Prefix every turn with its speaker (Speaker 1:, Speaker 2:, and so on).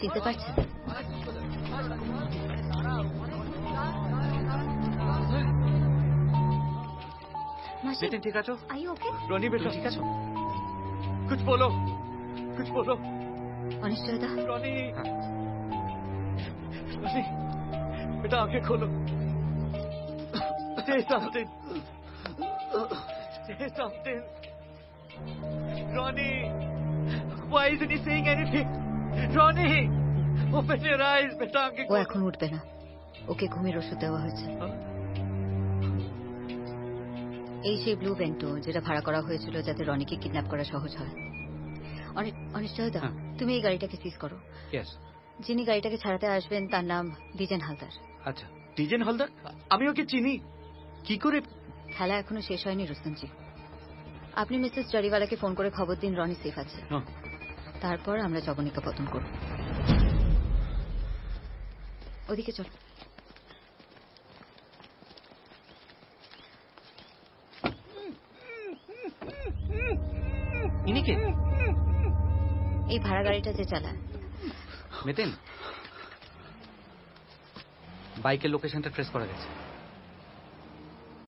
Speaker 1: চিনতে পারছেন?
Speaker 2: नितिन ठीक आछो?
Speaker 1: Are you okay?
Speaker 2: रॉनी बेटा ठीक आछो? कुछ बोलो, कुछ बोलो।
Speaker 1: অনিশ্চয়তা,
Speaker 2: रॉनी, रॉनी, बेटा आंखें खोलो। Say something. Say something. Ronnie, why isn't he saying anything? Ronnie, open your eyes, बेटा आंखें
Speaker 1: ও
Speaker 2: खोलो।
Speaker 1: এখন উঠবে না। ওকে ঘুমের ওষুধ দেওয়া হয়েছে। এই সেই ব্লু বেন্টো যেটা ভাড়া করা হয়েছিল যাতে রনিকে কিডন্যাপ করা সহজ হয়। অনিশ্চয়তা, তুমি এই গাড়িটাকে সিজ করো।
Speaker 2: Yes.
Speaker 1: যিনি গাড়িটাকে ছাড়াতে আসবেন তার নাম দ্বিজেন হালদার।
Speaker 2: আচ্ছা, দ্বিজেন হালদার? আমি ওকে চিনি। কি করে?
Speaker 1: খেলা এখনো শেষ হয়নি রুস্তমজি। আপনি মিসেস জরিওয়ালাকে ফোন করে খবর দিন রনি সেফ আছে। তারপর আমরা জবনিকা পতন করব। ওদিকে চল।
Speaker 2: ইনি কে?
Speaker 1: এই ভাড়া গাড়িটা যে চালায়।
Speaker 2: নিতিন, বাইকের লোকেশনটা ট্রেস করা গেছে।